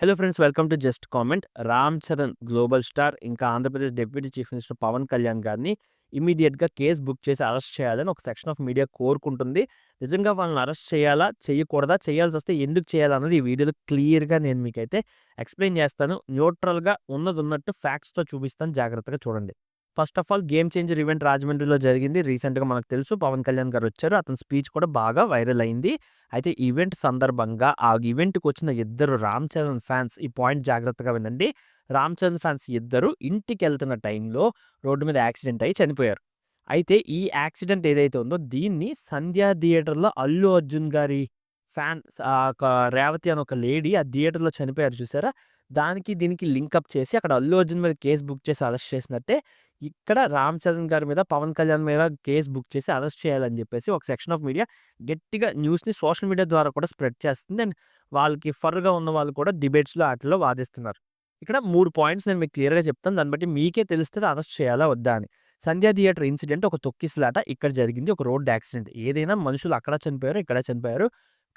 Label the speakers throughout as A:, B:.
A: Hello friends, welcome to just comment. Ram Charan global star ఇంకా Andhra Pradesh deputy chief minister Pawan Kalyan గారిని ఇమీడియట్‌గా case book చేసి arrest చేయాలని ఒక సెక్షన్ ఆఫ్ మీడియా కోరుకుంటుంది. నిజంగా వాళ్ళని అరెస్ట్ చేయాలా? చేయకూడదా? చేయాల్సొస్తే ఎందుకు చేయాలన్నది ఈ వీడియోలో క్లియర్‌గా నేను మీకైతే ఎక్స్‌ప్లెయిన్ చేస్తాను. న్యూట్రల్‌గా ఉన్నదున్నట్టు ఫ్యాక్ట్స్‌తో చూపిస్తాను. జాగ్రత్తగా చూడండి. First of all game changer event రాజమండ్రిలో జరిగింది. రీసెంట్‌గా మనకు తెలుసు పవన్ కళ్యాణ్ గారు వచ్చారు. అతని స్పీచ్ కూడా బాగా వైరల్ అయింది. అయితే ఈవెంట్ సందర్భంగా ఆ ఈవెంట్‌కొచ్చిన ఇద్దరు రామ్ చరణ్ ఫ్యాన్స్ ఈ పాయింట్ జాగ్రత్తగా వినండి. రామ్ చరణ్ ఫ్యాన్స్ ఇద్దరు ఇంటికెళ్తున్న టైంలో రోడ్డు మీద యాక్సిడెంట్ అయ్యి చనిపోయారు. అయితే ఈ యాక్సిడెంట్ ఏదైతే ఉందో దీన్ని సంధ్య థియేటర్‌లో అల్లు అర్జున్ గారి ఒక రేవతి అని ఒక లేడీ ఆ థియేటర్‌లో చనిపోయారు చూసారా? దానికి దీనికి లింకప్ చేసి అక్కడ అల్లు అర్జున్ మీద కేస్ బుక్ చేసి అరెస్ట్ చేసినట్టే ఇక్కడ రామ్ చరణ్ గారి మీద, పవన్ కళ్యాణ్ మీద కేస్ బుక్ చేసి అరెస్ట్ చేయాలని చెప్పేసి ఒక సెక్షన్ ఆఫ్ మీడియా గట్టిగా న్యూస్‌ని సోషల్ మీడియా ద్వారా కూడా స్ప్రెడ్ చేస్తుంది. అండ్ వాళ్ళకి ఫర్‌గా ఉన్న వాళ్ళు కూడా డిబేట్స్‌లో ఆటిల్లో వాదిస్తున్నారు. ఇక్కడ 3 పాయింట్స్ నేను మీకు క్లియర్‌గా చెప్తాను. దాన్ని బట్టి మీకే తెలుస్తది అరెస్ట్ చేయాలా? వద్దా అని. సంధ్య థియేటర్ ఇన్సిడెంట్ ఒక తొక్కిసలాట ఇక్కడ జరిగింది. ఒక రోడ్ యాక్సిడెంట్. ఏదైనా మనుషులు అక్కడ చనిపోయారు, ఇక్కడ చనిపోయారు.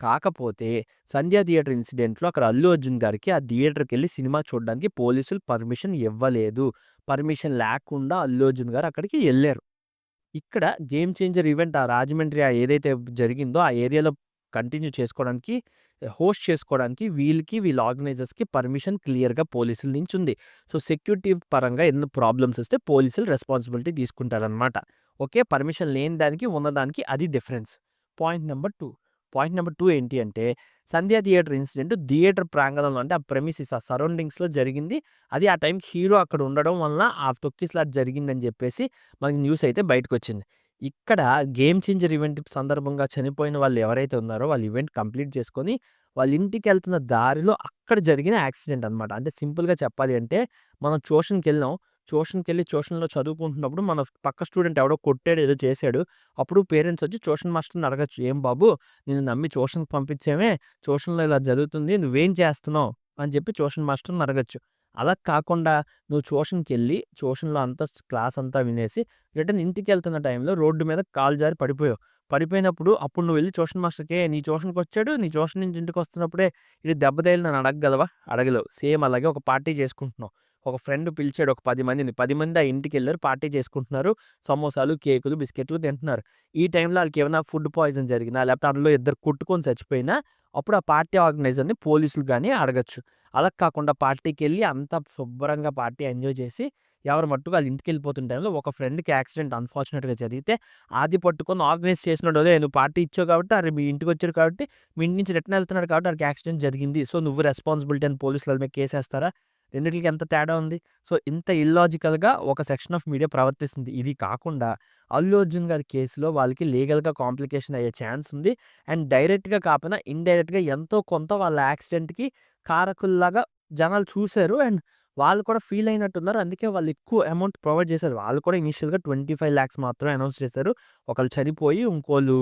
A: కాకపోతే సంధ్య థియేటర్ ఇన్సిడెంట్‌లో అక్కడ అల్లు అర్జున్ గారికి ఆ థియేటర్‌కెళ్ళి సినిమా చూడడానికి పోలీసులు పర్మిషన్ ఇవ్వలేదు. పర్మిషన్ లేకుండా అల్లు అర్జున్ గారు అక్కడికి ఎళ్లారు. ఇక్కడ గేమ్ చేంజర్ ఈవెంట్ ఆ రాజమండ్రి ఏదైతే జరిగిందో ఆ ఏరియాలో కంటిన్యూ చేసుకోవడానికి, హోస్ట్ చేసుకోవడానికి వీళ్ళ ఆర్గనైజర్స్‌కి పర్మిషన్ క్లియర్‌గా పోలీసుల నుంచి ఉంది. సో, సెక్యూరిటీ పరంగా ఏదైనా ప్రాబ్లమ్స్ వస్తే పోలీసులు రెస్పాన్సిబిలిటీ తీసుకుంటారనమాట. ఓకే. పర్మిషన్ లేని దానికి, ఉన్నదానికి అది difference. Point number 2. Point number 2 ఏంటి అంటే, సంధ్య థియేటర్ ఇన్సిడెంట్ థియేటర్ ప్రాంగణంలో అంటే ఆ ప్రెమిసెస్ ఆ సరౌండింగ్స్‌లో జరిగింది. అది ఆ టైంకి హీరో అక్కడ ఉండడం వలన ఆ తొక్కిసలాట జరిగిందని చెప్పేసి మనకి న్యూస్ అయితే బయటకొచ్చింది. ఇక్కడ గేమ్ చేంజర్ ఈవెంట్ సందర్భంగా చనిపోయిన వాళ్ళు ఎవరైతే ఉన్నారో వాళ్ళు ఈవెంట్ కంప్లీట్ చేసుకొని, వాళ్ళ ఇంటికెళ్తున్న దారిలో అక్కడ జరిగిన యాక్సిడెంట్ అనమాట. అంటే సింపుల్‌గా చెప్పాలి అంటే మనం ట్యూషన్‌కెళ్ళాం. ట్యూషన్‌కెళ్ళి ట్యూషన్‌లో చదువుకుంటున్నప్పుడు మన పక్క స్టూడెంట్ ఎవడో కొట్టాడు, ఏదో చేశాడు. అప్పుడు పేరెంట్స్ వచ్చి ట్యూషన్ మాస్టర్‌ని అడగొచ్చు. "ఏం బాబు నిన్ను నమ్మి ట్యూషన్‌కి పంపించామే, ట్యూషన్‌లో ఇలా జరుగుతుంది. నువ్వేం చేస్తున్నావు?" అని చెప్పి ట్యూషన్ మాస్టర్‌ని అడగొచ్చు. అలా కాకుండా నువ్వు ట్యూషన్‌కెళ్ళి ట్యూషన్‌లో అంతా క్లాస్ అంతా వినేసి రిటర్న్ ఇంటికెళ్తున్న టైంలో రోడ్డు మీద కాలు జారి పడిపోయావు. పడిపోయినప్పుడు అప్పుడు నువ్వు వెళ్లి ట్యూషన్ మాస్టర్‌కి నీ ట్యూషన్‌కొచ్చాడు. నీ ట్యూషన్ నుంచి ఇంటికొస్తున్నప్పుడే ఇది దెబ్బ తగిలి నన్ను అడగగలవా? అడగలేవు. సేమ్ అలాగే ఒక పార్టీ చేసుకుంటున్నావు. ఒక ఫ్రెండ్ పిలిచాడు ఒక 10 మందిని. 10 మంది ఆ ఇంటికెళ్లారు. పార్టీ చేసుకుంటున్నారు. సమోసాలు, కేకులు, బిస్కెట్లు తింటున్నారు. ఈ టైంలో ఆళ్ళకేమైనా ఫుడ్ పాయిజన్ జరిగినా, లేకపోతే అందులో ఇద్దరు కొట్టుకొని చచ్చిపోయినా, అప్పుడు ఆ పార్టీ ఆర్గనైజర్‌ని పోలీసులు గాని అడగొచ్చు. అలా కాకుండా పార్టీకెళ్ళి అంతా శుభ్రంగా పార్టీ ఎంజాయ్ చేసి, ఎవరి మట్టుకు ఆళ్ళ ఇంటికెళ్ళిపోతున్న టైంలో ఒక ఫ్రెండ్‌కి యాక్సిడెంట్ అన్‌ఫార్చునేట్‌గా జరిగితే, అది పట్టుకొని ఆర్గనైజ్ చేసినోడు "ఒరేయ్! నువ్వు పార్టీ ఇచ్చావు కాబట్టి, మీ ఇంటికొచ్చాడు కాబట్టి, మీ ఇంటి నుంచి రిటర్న్ ఎళ్తున్నాడు కాబట్టి ఆడికి యాక్సిడెంట్ జరిగింది. సో, నువ్వు రెస్పాన్సిబిలిటీ అని పోలీసులు ఆళ్ళ మీద కేసేస్తారా?" రెండిట్లకి ఎంత తేడా ఉంది. సో, ఇంత ఇల్లాజికల్‌గా ఒక సెక్షన్ ఆఫ్ మీడియా ప్రవర్తిస్తుంది. ఇది కాకుండా అల్లు అర్జున్ గారి కేసులో వాళ్ళకి లీగల్‌గా కాంప్లికేషన్ అయ్యే ఛాన్స్ ఉంది. అండ్ డైరెక్ట్‌గా కాపోయినా ఇండైరెక్ట్‌గా ఎంతో కొంత వాళ్ళ యాక్సిడెంట్‌కి కారకుల్లాగా జనాలు చూసారు. అండ్ వాళ్ళు కూడా ఫీల్ అయినట్టున్నారు. అందుకే వాళ్ళు ఎక్కువ అమౌంట్ ప్రొవైడ్ చేశారు. వాళ్ళు కూడా ఇనీషియల్‌గా 25,00,000 మాత్రమే అనౌన్స్ చేశారు. ఒకళ్ళు చనిపోయి ఇంకోళ్ళు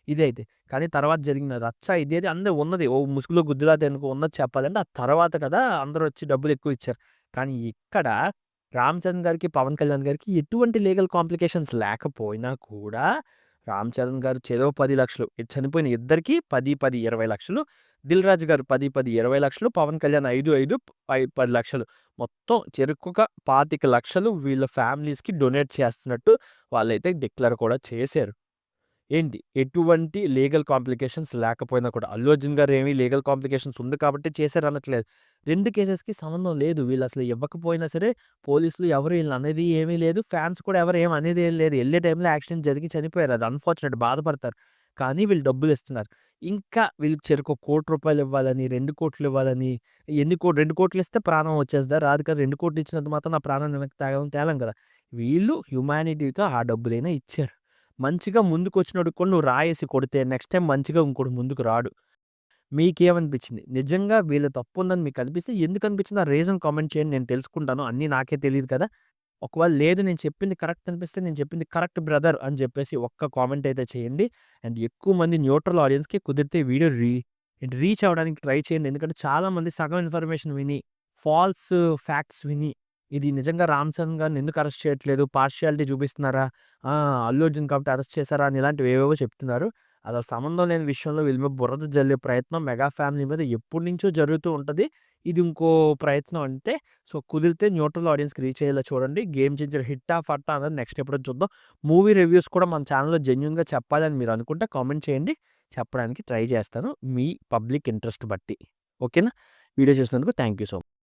A: ఇదైతే. కానీ తర్వాత జరిగిన రచ్చ ఇదేది అందరూ ఉన్నది. ఓ ముసుగులో గుద్దులాట అనుకో ఉన్నది చెప్పాలంటే ఆ తర్వాత కదా అందరూ వచ్చి డబ్బులు ఎక్కువ ఇచ్చారు. కానీ ఇక్కడ రామ్ చరణ్ గారికి, పవన్ కళ్యాణ్ గారికి ఎటువంటి లీగల్ కాంప్లికేషన్స్ లేకపోయినా కూడా రామ్ చరణ్ గారు చెరో 10,00,000 చనిపోయిన ఇద్దరికీ 10, 10, 20,00,000. దిల్ రాజు గారు 10, 10, 20,00,000. పవన్ కళ్యాణ్ 5, 5, 10,00,000 మొత్తం చెరొక్కొక్క 25,00,000 వీళ్ళ ఫ్యామిలీస్‌కి డొనేట్ చేస్తున్నట్టు వాళ్ళైతే డిక్లేర్ కూడా చేశారు. ఏంటి ఎటువంటి లీగల్ కాంప్లికేషన్స్ లేకపోయినా కూడా. అల్లు అర్జున్ గారు ఏమి లీగల్ కాంప్లికేషన్స్ ఉంది కాబట్టి చేశారనట్లేదు. 2 కేసెస్‌కి సంబంధం లేదు. వీళ్ళసలు ఇవ్వకపోయినా సరే పోలీసులు ఎవరు ఈళ్ళననేది ఏమీ లేదు. ఫ్యాన్స్ కూడా ఎవరు ఏమి అనేది ఏం లేదు. ఎళ్ళే టైంలో యాక్సిడెంట్ జరిగి చనిపోయారు. అది అన్‌ఫార్చునేట్ బాధపడతారు. కానీ వీళ్ళు డబ్బులిస్తున్నారు. ఇంకా వీళ్ళకి చెరొక ₹1,00,00,000 ఇవ్వాలని, 2,00,00,000 ఇవ్వాలని, 2,00,00,000 ఇస్తే ప్రాణం వచ్చేస్తదా? రాదు కదా! 2,00,00,000 ఇచ్చినంత మాత్రాన నా ప్రాణాన్ని వెనక్కి తేలేం కదా! వీళ్ళు హ్యుమానిటీతో ఆ డబ్బులైనా ఇచ్చారు. మంచిగా ముందుకొచ్చినోడికి కూడా నువ్వు రాయేసి కొడితే నెక్స్ట్ టైమ్ మంచిగా ఇంకోడు ముందుకు రాడు. మీకేమనిపించింది? నిజంగా వీళ్ళ తప్పుందని మీకనిపిస్తే ఎందుకనిపించిందో ఆ రీజన్ కామెంట్ చేయండి. నేను తెలుసుకుంటాను. అన్నీ నాకే తెలీదు కదా! ఒకవేళ లేదు నేను చెప్పింది కరెక్ట్ అనిపిస్తే నేను చెప్పింది కరెక్ట్ బ్రదర్ అని చెప్పేసి ఒక్క కామెంట్ అయితే చేయండి. అండ్ ఎక్కువ మంది న్యూట్రల్ ఆడియన్స్‌కి కుదిరితే వీడియో రీచ్ అవ్వడానికి ట్రై చేయండి. ఎందుకంటే చాలామంది సగం ఇన్ఫర్మేషన్ విని, ఫాల్స్ ఫ్యాక్ట్స్ విని, ఇది నిజంగా రామ్ చరణ్ గారిని ఎందుకు అరెస్ట్ చేయట్లేదు? పార్షియాలిటీ చూపిస్తున్నారా? ఆ! అల్లు అర్జున్ కాబట్టి అరెస్ట్ చేశారా? అని ఇలాంటివి ఏవేవో చెప్తున్నారు. అసలు సంబంధం లేని విషయంలో వీళ్ళ మీద బురద జల్లే ప్రయత్నం మెగా ఫ్యామిలీ మీద ఎప్పటినుంచో జరుగుతూ ఉంటది. ఇది ఇంకో ప్రయత్నం అంతే. సో, కుదిరితే న్యూట్రల్ ఆడియన్స్‌కి రీచ్ అయ్యేలా చూడండి. 'గేమ్ చేంజర్' హిట్టా? ఫట్టా? అన్నది నెక్స్ట్ ఎప్పుడో చూద్దాం. మూవీ రివ్యూస్ కూడా మన ఛానెల్‌లో జెన్యూన్‌గా చెప్పాలని మీరు అనుకుంటే కామెంట్ చేయండి. చెప్పడానికి ట్రై చేస్తాను. మీ పబ్లిక్ ఇంట్రెస్ట్ బట్టి. ఓకేనా? వీడియో చూసినందుకు థాంక్ యూ సో